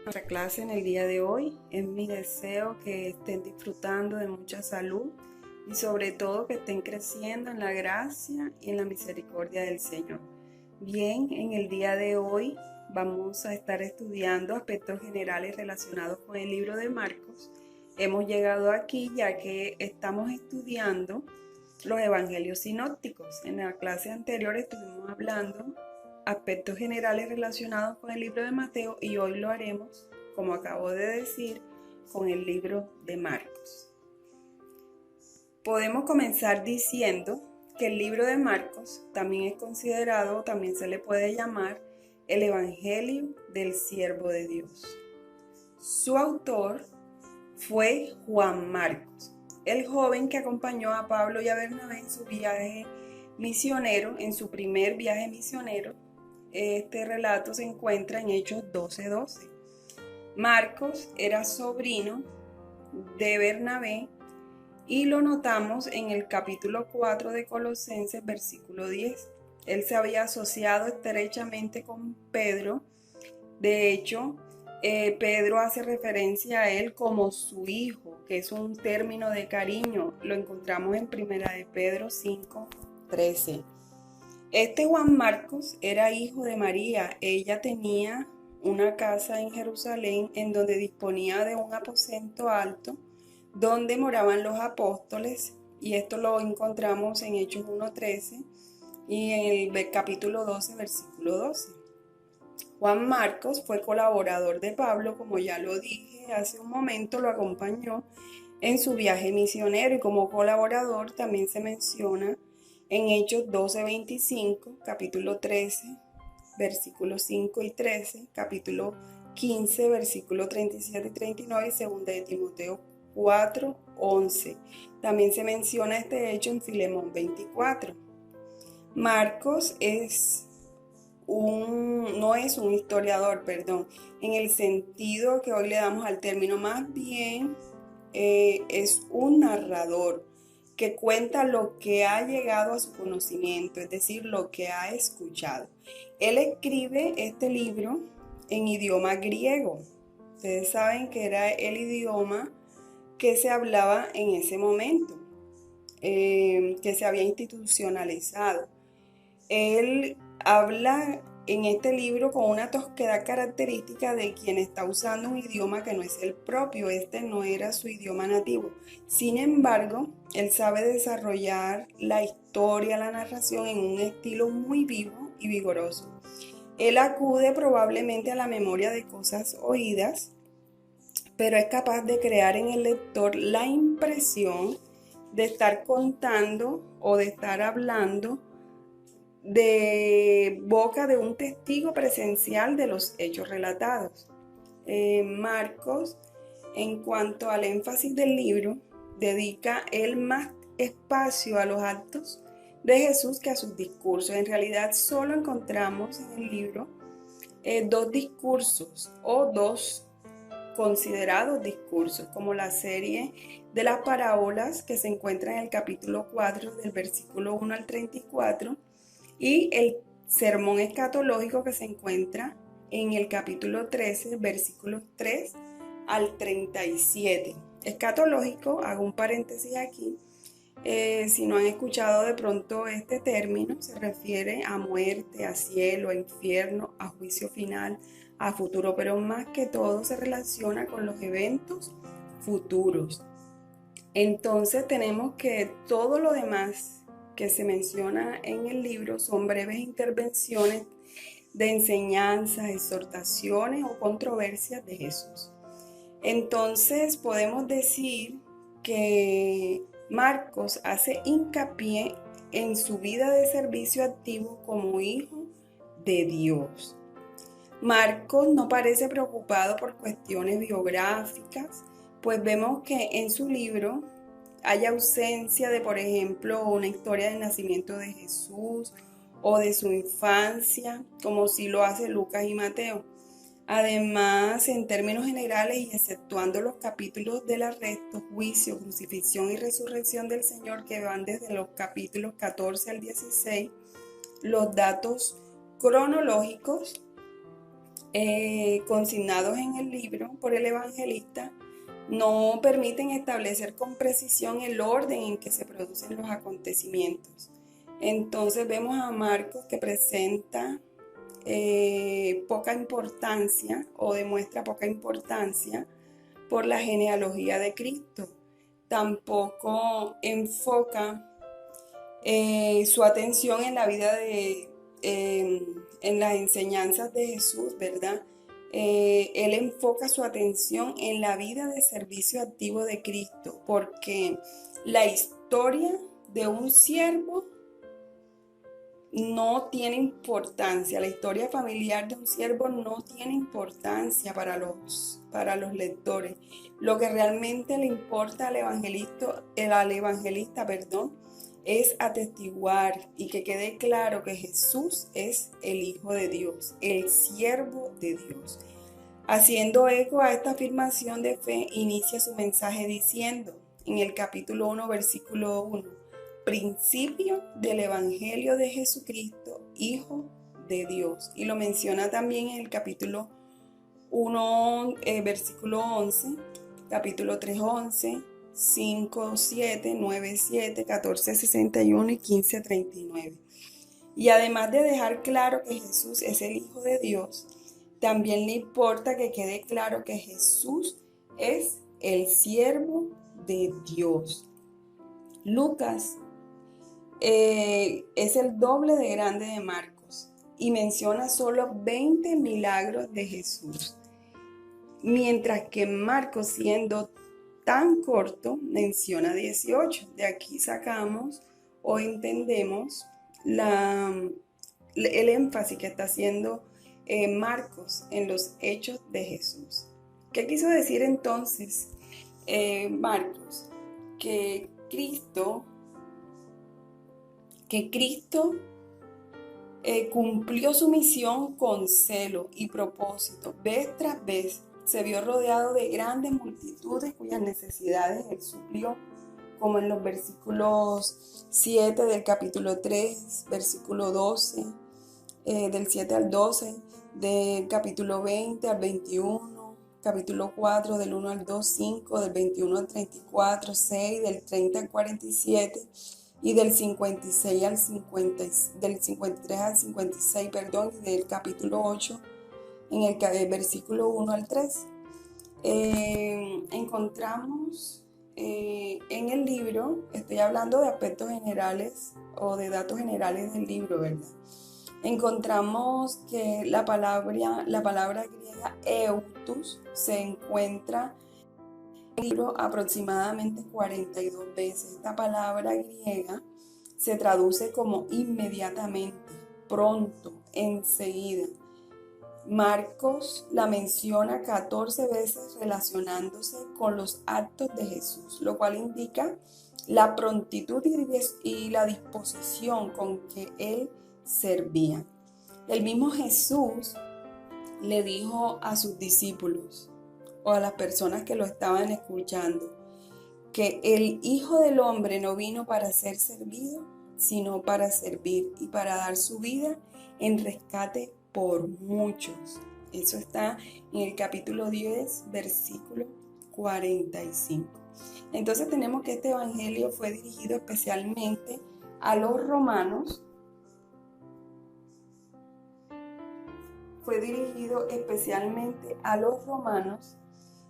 Nuestra clase en el día de hoy. Es mi deseo que estén disfrutando de mucha salud y sobre todo que estén creciendo en la gracia y en la misericordia del Señor. Bien, en el día de hoy vamos a estar estudiando aspectos generales relacionados con el libro de Marcos. Hemos llegado aquí ya que estamos estudiando los evangelios sinópticos. En la clase anterior estuvimos hablando aspectos generales relacionados con el libro de Mateo y hoy lo haremos, como acabo de decir, con el libro de Marcos. Podemos comenzar diciendo que el libro de Marcos también es considerado, también se le puede llamar el Evangelio del Siervo de Dios. Su autor fue Juan Marcos, el joven que acompañó a Pablo y a Bernabé en su viaje misionero, en su primer viaje misionero. Este relato se encuentra en Hechos 12:12. Marcos era sobrino de Bernabé y lo notamos en el capítulo 4 de Colosenses, versículo 10. Él se había asociado estrechamente con Pedro. De hecho, Pedro hace referencia a él como su hijo, que es un término de cariño. Lo encontramos en 1 de Pedro 5:13. Este Juan Marcos era hijo de María. Ella tenía una casa en Jerusalén en donde disponía de un aposento alto donde moraban los apóstoles, y esto lo encontramos en Hechos 1:13 y en el capítulo 12, versículo 12. Juan Marcos fue colaborador de Pablo, como ya lo dije hace un momento, lo acompañó en su viaje misionero y como colaborador también se menciona en Hechos 12:25, capítulo 13, versículos 5 y 13, capítulo 15, versículos 37 y 39 y 2 de Timoteo 4:11. También se menciona este hecho en Filemón 24. Marcos no es un historiador, en el sentido que hoy le damos al término, más bien es un narrador que cuenta lo que ha llegado a su conocimiento, es decir, lo que ha escuchado. Él escribe este libro en idioma griego. Ustedes saben que era el idioma que se hablaba en ese momento, que se había institucionalizado. Él habla en este libro con una tosquedad característica de quien está usando un idioma que no es el propio. Este no era su idioma nativo. Sin embargo, él sabe desarrollar la historia, la narración en un estilo muy vivo y vigoroso. Él acude probablemente a la memoria de cosas oídas, pero es capaz de crear en el lector la impresión de estar contando o de estar hablando de boca de un testigo presencial de los hechos relatados. Marcos, en cuanto al énfasis del libro, dedica él más espacio a los actos de Jesús que a sus discursos. En realidad solo encontramos en el libro dos discursos o dos considerados discursos, como la serie de las parábolas que se encuentra en el capítulo 4 del versículo 1 al 34 y el sermón escatológico que se encuentra en el capítulo 13, versículos 3 al 37. Escatológico, hago un paréntesis aquí, si no han escuchado de pronto este término, se refiere a muerte, a cielo, a infierno, a juicio final, a futuro, pero más que todo se relaciona con los eventos futuros. Entonces tenemos que todo lo demás que se menciona en el libro son breves intervenciones de enseñanzas, exhortaciones o controversias de Jesús. Entonces podemos decir que Marcos hace hincapié en su vida de servicio activo como hijo de Dios. Marcos no parece preocupado por cuestiones biográficas, pues vemos que en su libro hay ausencia de, por ejemplo, una historia del nacimiento de Jesús o de su infancia, como sí lo hace Lucas y Mateo. Además, en términos generales y exceptuando los capítulos del arresto, juicio, crucifixión y resurrección del Señor, que van desde los capítulos 14 al 16, los datos cronológicos consignados en el libro por el evangelista no permiten establecer con precisión el orden en que se producen los acontecimientos. Entonces vemos a Marcos que presenta poca importancia o demuestra poca importancia por la genealogía de Cristo. Tampoco enfoca su atención en la vida en las enseñanzas de Jesús, ¿verdad? Él enfoca su atención en la vida de servicio activo de Cristo, porque la historia de un siervo no tiene importancia, la historia familiar de un siervo no tiene importancia para los lectores. Lo que realmente le importa al evangelista, es atestiguar y que quede claro que Jesús es el Hijo de Dios, el siervo de Dios. Haciendo eco a esta afirmación de fe, inicia su mensaje diciendo en el capítulo 1, versículo 1, principio del Evangelio de Jesucristo, Hijo de Dios. Y lo menciona también en el capítulo 1, versículo 11, capítulo 3, 11, 5, 7, 9, 7, 14, 61 y 15, 39. Y además de dejar claro que Jesús es el Hijo de Dios, también le importa que quede claro que Jesús es el siervo de Dios. Lucas es el doble de grande de Marcos y menciona solo 20 milagros de Jesús, mientras que Marcos, siendo tan corto, menciona 18. De aquí sacamos o entendemos el énfasis que está haciendo Marcos en los hechos de Jesús. ¿Qué quiso decir entonces Marcos? Que Cristo cumplió su misión con celo y propósito. Vez tras vez se vio rodeado de grandes multitudes cuyas necesidades él suplió, como en los versículos 7 del capítulo 3, versículo 12, del 7 al 12, del capítulo 20 al 21, capítulo 4 del 1 al 2, 5, del 21 al 34, 6, del 30 al 47 y del 56 al 50, del 53 al 56, perdón, y del capítulo 8 en el versículo 1 al 3. Encontramos en el libro, estoy hablando de aspectos generales o de datos generales del libro, ¿verdad? Encontramos que la palabra griega eutus se encuentra en el libro aproximadamente 42 veces. Esta palabra griega se traduce como inmediatamente, pronto, enseguida. Marcos la menciona 14 veces relacionándose con los actos de Jesús, lo cual indica la prontitud y la disposición con que él servía. El mismo Jesús le dijo a sus discípulos o a las personas que lo estaban escuchando que el Hijo del Hombre no vino para ser servido, sino para servir y para dar su vida en rescate por muchos. Eso está en el capítulo 10, versículo 45. Entonces tenemos que este evangelio fue dirigido especialmente a los romanos.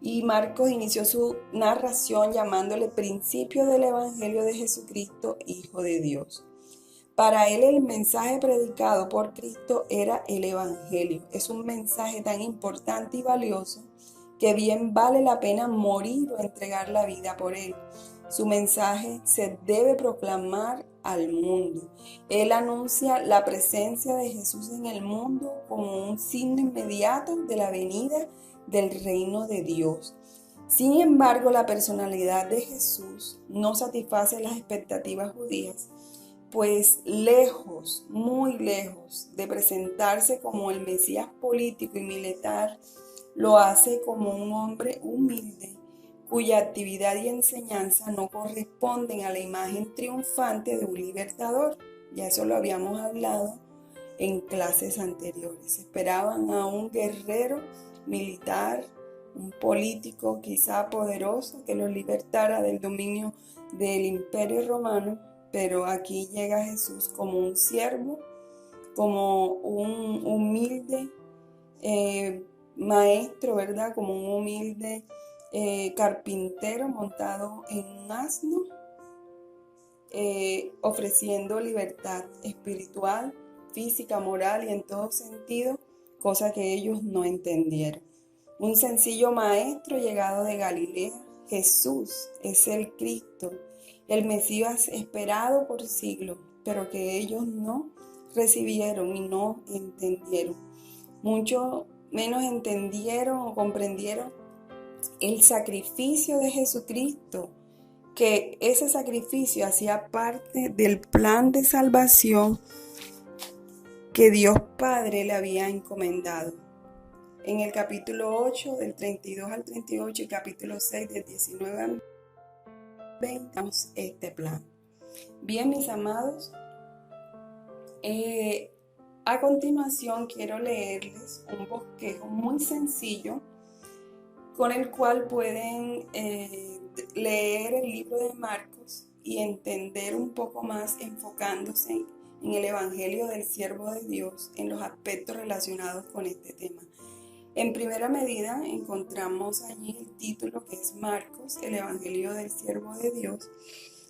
Y Marcos inició su narración llamándole principio del Evangelio de Jesucristo, Hijo de Dios. Para él el mensaje predicado por Cristo era el Evangelio. Es un mensaje tan importante y valioso que bien vale la pena morir o entregar la vida por él. Su mensaje se debe proclamar al mundo. Él anuncia la presencia de Jesús en el mundo como un signo inmediato de la venida del reino de Dios. Sin embargo, la personalidad de Jesús no satisface las expectativas judías, pues lejos, muy lejos de presentarse como el Mesías político y militar, lo hace como un hombre humilde, cuya actividad y enseñanza no corresponden a la imagen triunfante de un libertador. Ya eso lo habíamos hablado en clases anteriores. Esperaban a un guerrero militar, un político quizá poderoso que los libertara del dominio del Imperio Romano, pero aquí llega Jesús como un siervo, como un humilde maestro, ¿verdad? Como un humilde carpintero montado en un asno, ofreciendo libertad espiritual, física, moral y en todo sentido, cosa que ellos no entendieron. Un sencillo maestro llegado de Galilea. Jesús es el Cristo, el Mesías esperado por siglos, pero que ellos no recibieron y no entendieron. Mucho menos entendieron o comprendieron el sacrificio de Jesucristo, que ese sacrificio hacía parte del plan de salvación que Dios Padre le había encomendado. En el capítulo 8, del 32 al 38, y capítulo 6, del 19 al 20, este plan. Bien, mis amados, a continuación quiero leerles un bosquejo muy sencillo con el cual pueden leer el libro de Marcos y entender un poco más enfocándose en el Evangelio del Siervo de Dios, en los aspectos relacionados con este tema. En primera medida encontramos allí el título que es Marcos, el Evangelio del Siervo de Dios,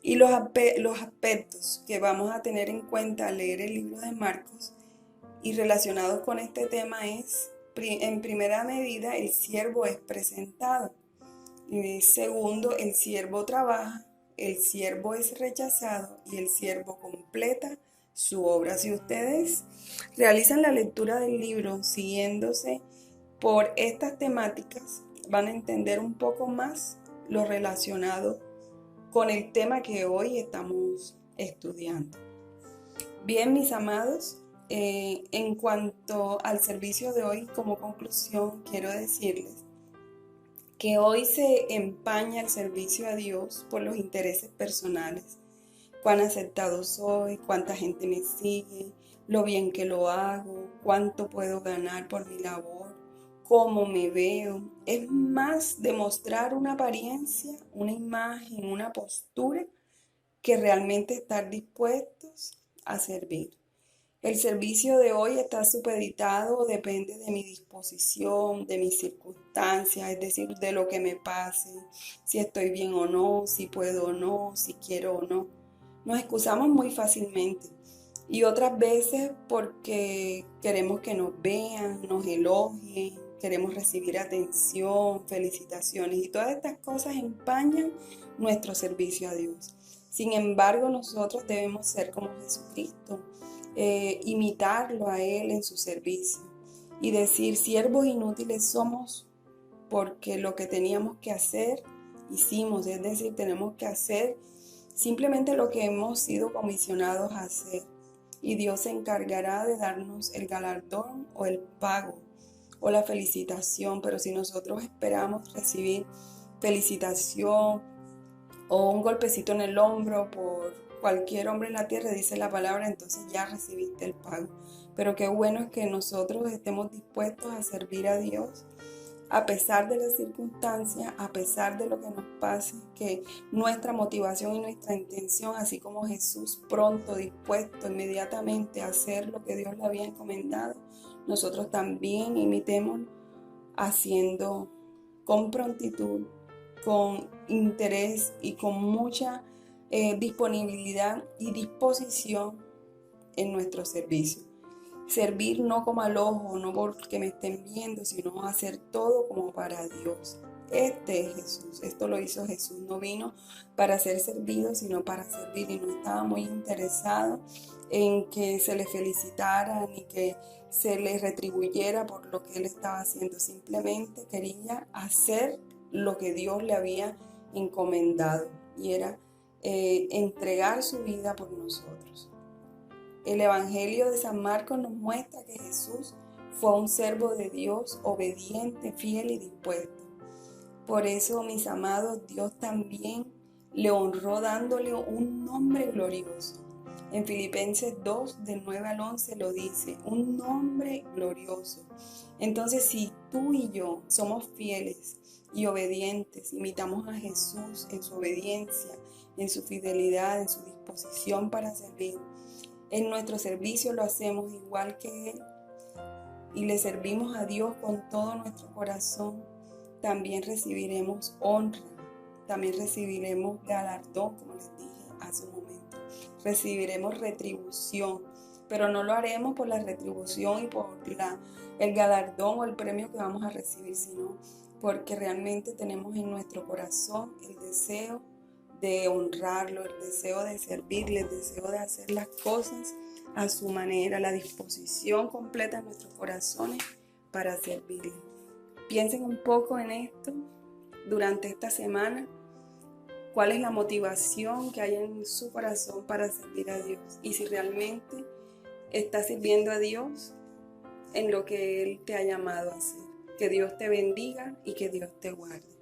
y los aspectos que vamos a tener en cuenta al leer el libro de Marcos y relacionados con este tema es, en primera medida, el siervo es presentado. Y segundo, el siervo trabaja, el siervo es rechazado y el siervo completa su obra. Si ustedes realizan la lectura del libro siguiéndose por estas temáticas, van a entender un poco más lo relacionado con el tema que hoy estamos estudiando. Bien, mis amados, en cuanto al servicio de hoy, como conclusión, quiero decirles que hoy se empaña el servicio a Dios por los intereses personales. Cuán aceptado soy, cuánta gente me sigue, lo bien que lo hago, cuánto puedo ganar por mi labor, cómo me veo. Es más demostrar una apariencia, una imagen, una postura, que realmente estar dispuestos a servir. El servicio de hoy está supeditado, depende de mi disposición, de mis circunstancias, es decir, de lo que me pase, si estoy bien o no, si puedo o no, si quiero o no. Nos excusamos muy fácilmente y otras veces porque queremos que nos vean, nos elogien, queremos recibir atención, felicitaciones y todas estas cosas empañan nuestro servicio a Dios. Sin embargo, nosotros debemos ser como Jesucristo, imitarlo a Él en su servicio y decir, siervos inútiles somos porque lo que teníamos que hacer, hicimos, es decir, tenemos que hacer simplemente lo que hemos sido comisionados a hacer y Dios se encargará de darnos el galardón o el pago o la felicitación, pero si nosotros esperamos recibir felicitación o un golpecito en el hombro por cualquier hombre en la tierra, dice la palabra, entonces ya recibiste el pago. Pero qué bueno es que nosotros estemos dispuestos a servir a Dios a pesar de las circunstancias, a pesar de lo que nos pase, que nuestra motivación y nuestra intención, así como Jesús pronto, dispuesto inmediatamente a hacer lo que Dios le había encomendado, nosotros también imitemos haciendo con prontitud, con interés y con mucha disponibilidad y disposición en nuestro servicio. Servir no como al ojo, no porque me estén viendo, sino hacer todo como para Dios. Este es Jesús, esto lo hizo Jesús, no vino para ser servido, sino para servir y no estaba muy interesado en que se le felicitara ni que se le retribuyera por lo que él estaba haciendo, simplemente quería hacer lo que Dios le había encomendado y era entregar su vida por nosotros. El Evangelio de San Marcos nos muestra que Jesús fue un siervo de Dios, obediente, fiel y dispuesto. Por eso, mis amados, Dios también le honró dándole un nombre glorioso. En Filipenses 2, del 9 al 11 lo dice, un nombre glorioso. Entonces, si tú y yo somos fieles y obedientes, imitamos a Jesús en su obediencia, en su fidelidad, en su disposición para servir, en nuestro servicio lo hacemos igual que Él y le servimos a Dios con todo nuestro corazón, también recibiremos honra, también recibiremos galardón, como les dije hace un momento. Recibiremos retribución, pero no lo haremos por la retribución y por el galardón o el premio que vamos a recibir, sino porque realmente tenemos en nuestro corazón el deseo de honrarlo, el deseo de servirle, el deseo de hacer las cosas a su manera, la disposición completa de nuestros corazones para servirle. Piensen un poco en esto durante esta semana. ¿Cuál es la motivación que hay en su corazón para servir a Dios? Y si realmente estás sirviendo a Dios en lo que Él te ha llamado a hacer. Que Dios te bendiga y que Dios te guarde.